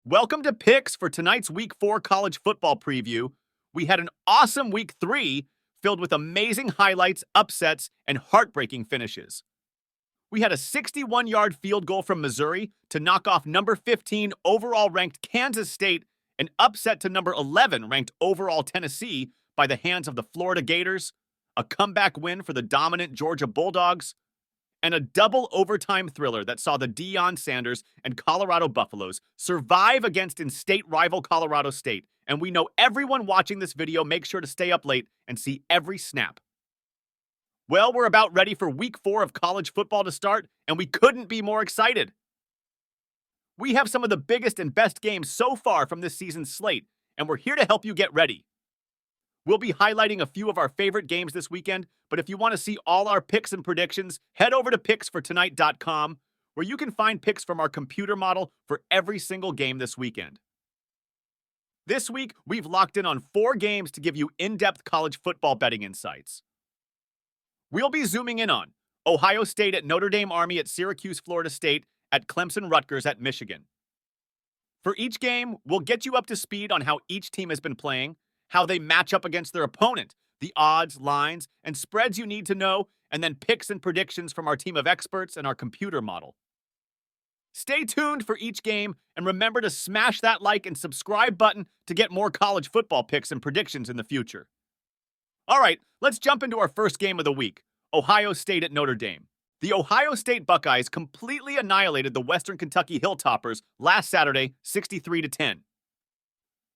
Welcome to Picks for tonight's Week 4 college football preview. We had an awesome Week 3 filled with amazing highlights, upsets, and heartbreaking finishes. We had a 61-yard field goal from Missouri to knock off number 15 overall ranked Kansas State, and upset to number 11 ranked overall Tennessee by the hands of the Florida Gators, a comeback win for the dominant Georgia Bulldogs, and a double overtime thriller that saw the Deion Sanders and Colorado Buffaloes survive against in-state rival Colorado State. And we know everyone watching this video makes sure to stay up late and see every snap. Well, we're about ready for Week 4 of college football to start, and we couldn't be more excited. We have some of the biggest and best games so far from this season's slate, and we're here to help you get ready. We'll be highlighting a few of our favorite games this weekend, but if you want to see all our picks and predictions, head over to picksfortonight.com, where you can find picks from our computer model for every single game this weekend. This week, we've locked in on 4 games to give you in-depth college football betting insights. We'll be zooming in on Ohio State at Notre Dame Army at Syracuse, Florida State, at Clemson Rutgers at Michigan. For each game, we'll get you up to speed on how each team has been playing, how they match up against their opponent, the odds, lines, and spreads you need to know, and then picks and predictions from our team of experts and our computer model. Stay tuned for each game, and remember to smash that like and subscribe button to get more college football picks and predictions in the future. All right, let's jump into our first game of the week, Ohio State at Notre Dame. The Ohio State Buckeyes completely annihilated the Western Kentucky Hilltoppers last Saturday, 63-10.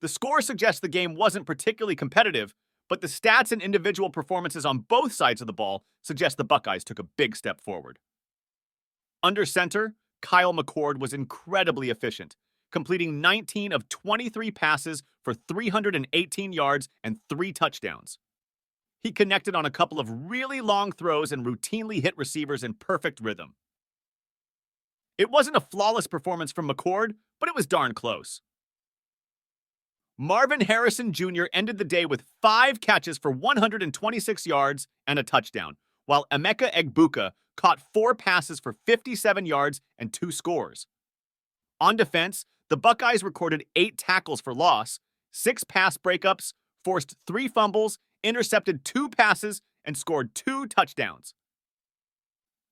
The score suggests the game wasn't particularly competitive, but the stats and individual performances on both sides of the ball suggest the Buckeyes took a big step forward. Under center, Kyle McCord was incredibly efficient, completing 19 of 23 passes for 318 yards and 3 touchdowns. He connected on a couple of really long throws and routinely hit receivers in perfect rhythm. It wasn't a flawless performance from McCord, but it was darn close. Marvin Harrison Jr. ended the day with 5 catches for 126 yards and a touchdown, while Emeka Egbuka caught 4 passes for 57 yards and 2 scores. On defense, the Buckeyes recorded 8 tackles for loss, 6 pass breakups, forced 3 fumbles, intercepted 2 passes, and scored 2 touchdowns.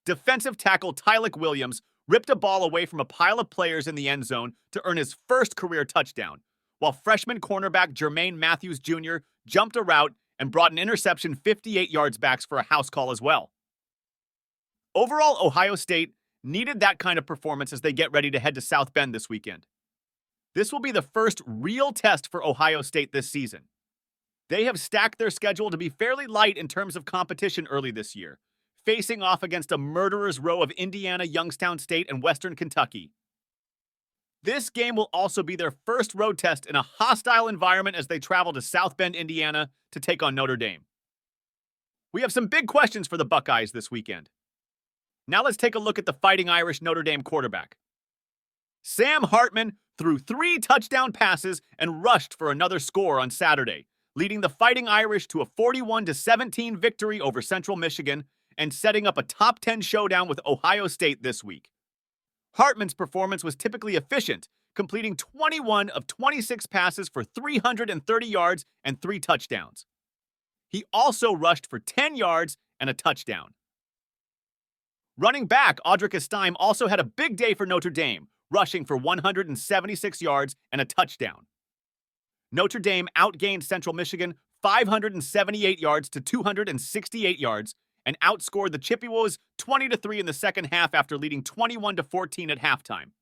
Defensive tackle Tylik Williams ripped a ball away from a pile of players in the end zone to earn his first career touchdown, while freshman cornerback Jermaine Matthews Jr. jumped a route and brought an interception 58 yards back for a house call as well. Overall, Ohio State needed that kind of performance as they get ready to head to South Bend this weekend. This will be the first real test for Ohio State this season. They have stacked their schedule to be fairly light in terms of competition early this year, facing off against a murderer's row of Indiana, Youngstown State, and Western Kentucky. This game will also be their first road test in a hostile environment as they travel to South Bend, Indiana to take on Notre Dame. We have some big questions for the Buckeyes this weekend. Now let's take a look at the Fighting Irish Notre Dame quarterback. Sam Hartman threw 3 touchdown passes and rushed for another score on Saturday, leading the Fighting Irish to a 41-17 victory over Central Michigan and setting up a top 10 showdown with Ohio State this week. Hartman's performance was typically efficient, completing 21 of 26 passes for 330 yards and 3 touchdowns. He also rushed for 10 yards and a touchdown. Running back Audric Estime also had a big day for Notre Dame, rushing for 176 yards and a touchdown. Notre Dame outgained Central Michigan 578 yards to 268 yards, and outscored the Chippewas 20-3 in the second half after leading 21-14 at halftime.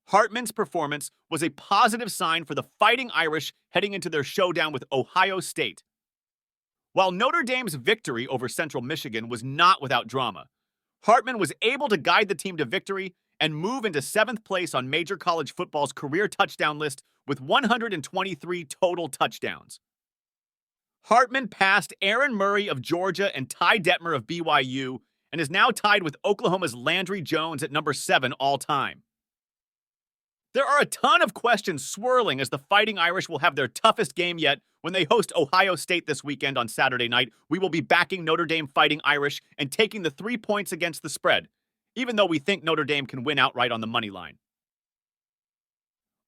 Hartman's performance was a positive sign for the Fighting Irish heading into their showdown with Ohio State. While Notre Dame's victory over Central Michigan was not without drama, Hartman was able to guide the team to victory and move into 7th place on Major College Football's career touchdown list with 123 total touchdowns. Hartman passed Aaron Murray of Georgia and Ty Detmer of BYU, and is now tied with Oklahoma's Landry Jones at number 7 all-time. There are a ton of questions swirling as the Fighting Irish will have their toughest game yet when they host Ohio State this weekend on Saturday night. We will be backing Notre Dame Fighting Irish and taking the 3 points against the spread, even though we think Notre Dame can win outright on the money line.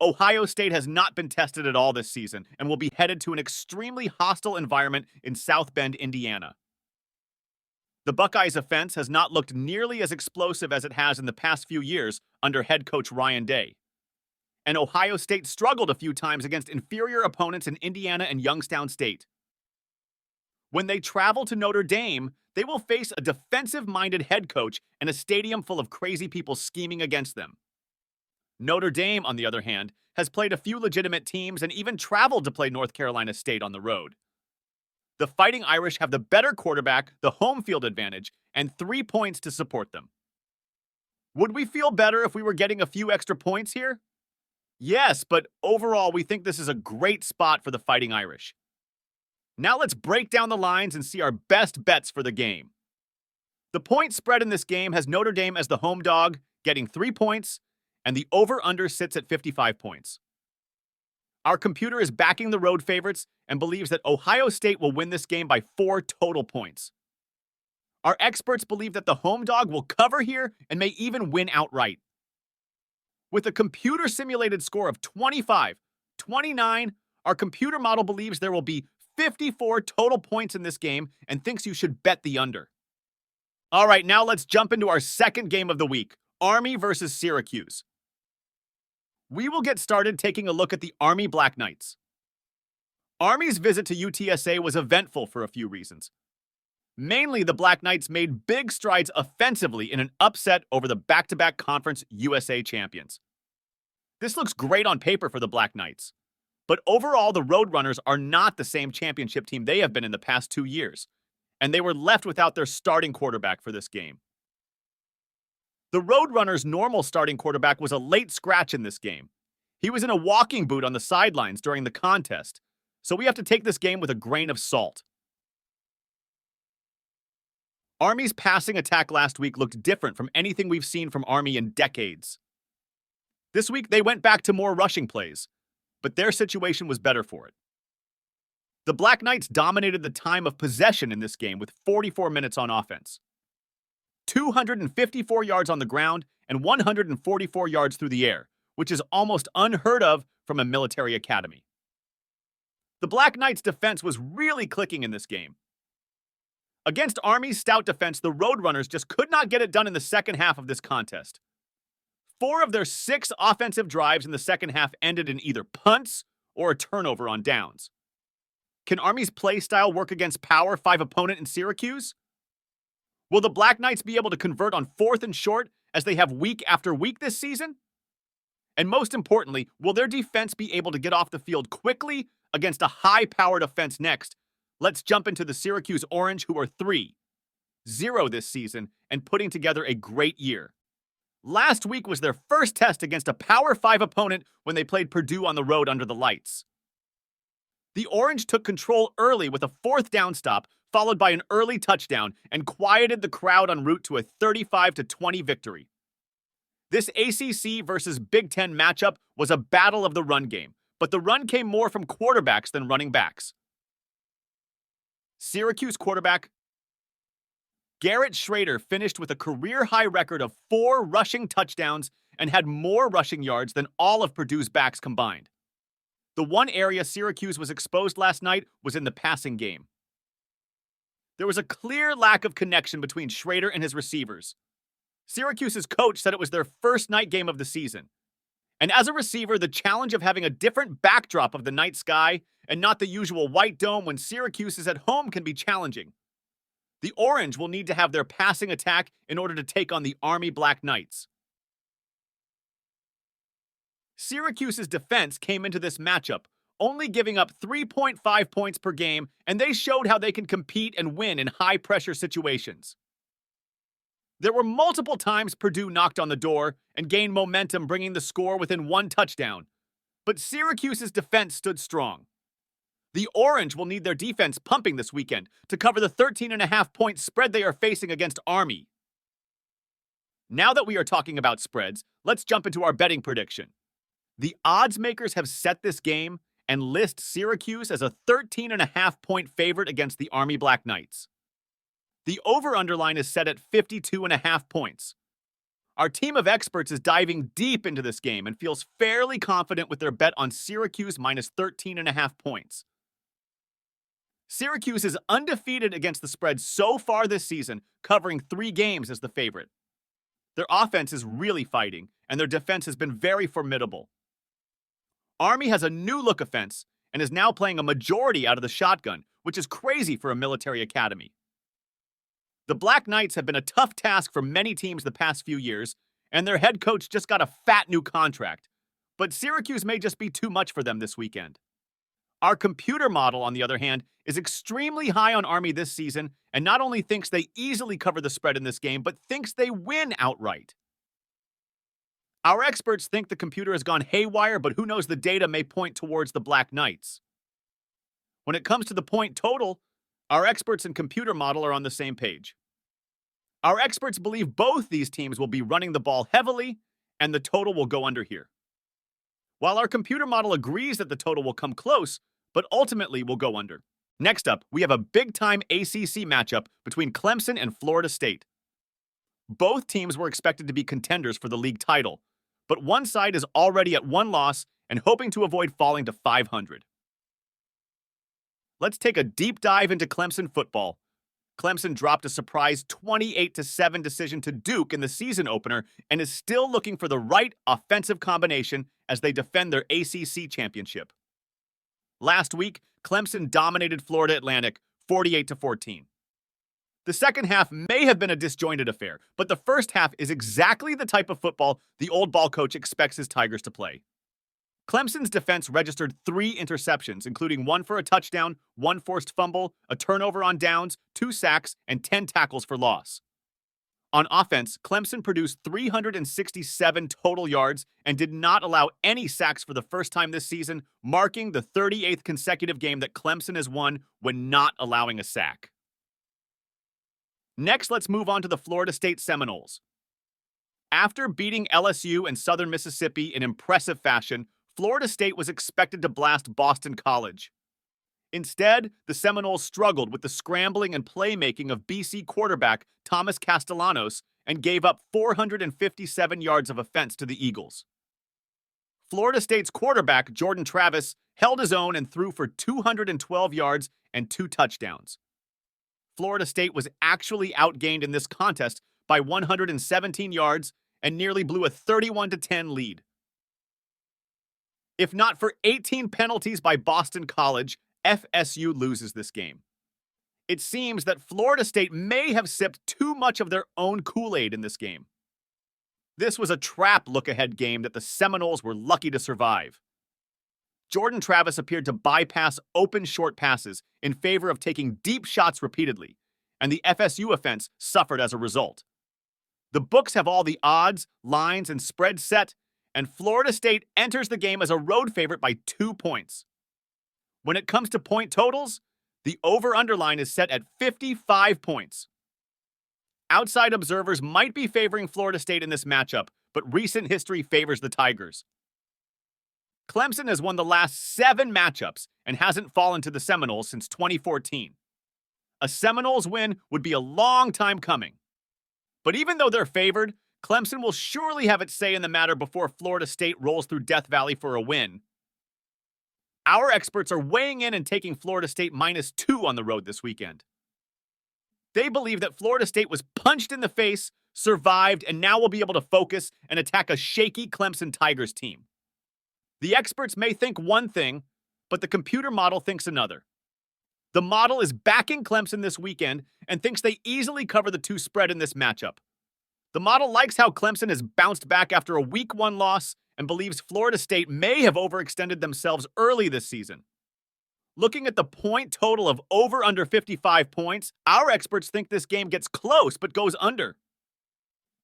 Ohio State has not been tested at all this season and will be headed to an extremely hostile environment in South Bend, Indiana. The Buckeyes' offense has not looked nearly as explosive as it has in the past few years under head coach Ryan Day. And Ohio State struggled a few times against inferior opponents in Indiana and Youngstown State. When they travel to Notre Dame, they will face a defensive-minded head coach and a stadium full of crazy people scheming against them. Notre Dame, on the other hand, has played a few legitimate teams and even traveled to play North Carolina State on the road. The Fighting Irish have the better quarterback, the home field advantage, and 3 points to support them. Would we feel better if we were getting a few extra points here? Yes, but overall, we think this is a great spot for the Fighting Irish. Now let's break down the lines and see our best bets for the game. The point spread in this game has Notre Dame as the home dog, getting 3 points, and the over-under sits at 55 points. Our computer is backing the road favorites and believes that Ohio State will win this game by 4 total points. Our experts believe that the home dog will cover here and may even win outright. With a computer-simulated score of 25, 29, our computer model believes there will be 54 total points in this game and thinks you should bet the under. All right, now let's jump into our second game of the week, Army versus Syracuse. We will get started taking a look at the Army Black Knights. Army's visit to UTSA was eventful for a few reasons. Mainly, the Black Knights made big strides offensively in an upset over the back-to-back Conference USA champions. This looks great on paper for the Black Knights, but overall, the Roadrunners are not the same championship team they have been in the past 2 years, and they were left without their starting quarterback for this game. The Roadrunners' normal starting quarterback was a late scratch in this game. He was in a walking boot on the sidelines during the contest, so we have to take this game with a grain of salt. Army's passing attack last week looked different from anything we've seen from Army in decades. This week, they went back to more rushing plays, but their situation was better for it. The Black Knights dominated the time of possession in this game with 44 minutes on offense. 254 yards on the ground and 144 yards through the air, which is almost unheard of from a military academy. The Black Knights' defense was really clicking in this game. Against Army's stout defense, the Roadrunners just could not get it done in the second half of this contest. 4 of their 6 offensive drives in the second half ended in either punts or a turnover on downs. Can Army's play style work against Power 5 opponent in Syracuse? Will the Black Knights be able to convert on 4th and short as they have week after week this season? And most importantly, will their defense be able to get off the field quickly against a high-powered offense next? Let's jump into the Syracuse Orange, who are 3-0 this season and putting together a great year. Last week was their first test against a Power 5 opponent when they played Purdue on the road under the lights. The Orange took control early with a 4th down stop, followed by an early touchdown, and quieted the crowd en route to a 35-20 victory. This ACC versus Big Ten matchup was a battle of the run game, but the run came more from quarterbacks than running backs. Syracuse quarterback Garrett Schrader finished with a career-high record of 4 rushing touchdowns and had more rushing yards than all of Purdue's backs combined. The one area Syracuse was exposed last night was in the passing game. There was a clear lack of connection between Schrader and his receivers. Syracuse's coach said it was their first night game of the season. And as a receiver, the challenge of having a different backdrop of the night sky and not the usual white dome when Syracuse is at home can be challenging. The Orange will need to have their passing attack in order to take on the Army Black Knights. Syracuse's defense came into this matchup only giving up 3.5 points per game, and they showed how they can compete and win in high-pressure situations. There were multiple times Purdue knocked on the door and gained momentum, bringing the score within 1 touchdown. But Syracuse's defense stood strong. The Orange will need their defense pumping this weekend to cover the 13.5-point spread they are facing against Army. Now that we are talking about spreads, let's jump into our betting prediction. The odds makers have set this game and list Syracuse as a 13.5-point favorite against the Army Black Knights. The over-under line is set at 52.5 points. Our team of experts is diving deep into this game and feels fairly confident with their bet on Syracuse minus 13.5 points. Syracuse is undefeated against the spread so far this season, covering 3 games as the favorite. Their offense is really fighting, and their defense has been very formidable. Army has a new-look offense and is now playing a majority out of the shotgun, which is crazy for a military academy. The Black Knights have been a tough task for many teams the past few years, and their head coach just got a fat new contract. But Syracuse may just be too much for them this weekend. Our computer model, on the other hand, is extremely high on Army this season and not only thinks they easily cover the spread in this game, but thinks they win outright. Our experts think the computer has gone haywire, but who knows, the data may point towards the Black Knights. When it comes to the point total, our experts and computer model are on the same page. Our experts believe both these teams will be running the ball heavily, and the total will go under here. While our computer model agrees that the total will come close, but ultimately will go under. Next up, we have a big-time ACC matchup between Clemson and Florida State. Both teams were expected to be contenders for the league title, but one side is already at 1 loss and hoping to avoid falling to 500. Let's take a deep dive into Clemson football. Clemson dropped a surprise 28-7 decision to Duke in the season opener and is still looking for the right offensive combination as they defend their ACC championship. Last week, Clemson dominated Florida Atlantic 48-14. The second half may have been a disjointed affair, but the first half is exactly the type of football the old ball coach expects his Tigers to play. Clemson's defense registered 3 interceptions, including 1 for a touchdown, 1 forced fumble, a turnover on downs, 2 sacks, and 10 tackles for loss. On offense, Clemson produced 367 total yards and did not allow any sacks for the first time this season, marking the 38th consecutive game that Clemson has won when not allowing a sack. Next, let's move on to the Florida State Seminoles. After beating LSU and Southern Mississippi in impressive fashion, Florida State was expected to blast Boston College. Instead, the Seminoles struggled with the scrambling and playmaking of BC quarterback Thomas Castellanos and gave up 457 yards of offense to the Eagles. Florida State's quarterback, Jordan Travis, held his own and threw for 212 yards and 2 touchdowns. Florida State was actually outgained in this contest by 117 yards and nearly blew a 31-10 lead. If not for 18 penalties by Boston College, FSU loses this game. It seems that Florida State may have sipped too much of their own Kool-Aid in this game. This was a trap look-ahead game that the Seminoles were lucky to survive. Jordan Travis appeared to bypass open short passes in favor of taking deep shots repeatedly, and the FSU offense suffered as a result. The books have all the odds, lines, and spreads set, and Florida State enters the game as a road favorite by 2 points. When it comes to point totals, the over-under line is set at 55 points. Outside observers might be favoring Florida State in this matchup, but recent history favors the Tigers. Clemson has won the last 7 matchups and hasn't fallen to the Seminoles since 2014. A Seminoles win would be a long time coming. But even though they're favored, Clemson will surely have its say in the matter before Florida State rolls through Death Valley for a win. Our experts are weighing in and taking Florida State -2 on the road this weekend. They believe that Florida State was punched in the face, survived, and now will be able to focus and attack a shaky Clemson Tigers team. The experts may think one thing, but the computer model thinks another. The model is backing Clemson this weekend and thinks they easily cover the 2 spread in this matchup. The model likes how Clemson has bounced back after a Week 1 loss and believes Florida State may have overextended themselves early this season. Looking at the point total of over under 55 points, our experts think this game gets close but goes under.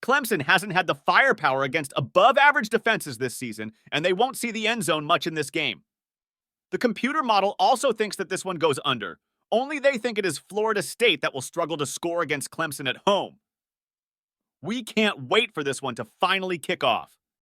Clemson hasn't had the firepower against above-average defenses this season, and they won't see the end zone much in this game. The computer model also thinks that this one goes under, only they think it is Florida State that will struggle to score against Clemson at home. We can't wait for this one to finally kick off.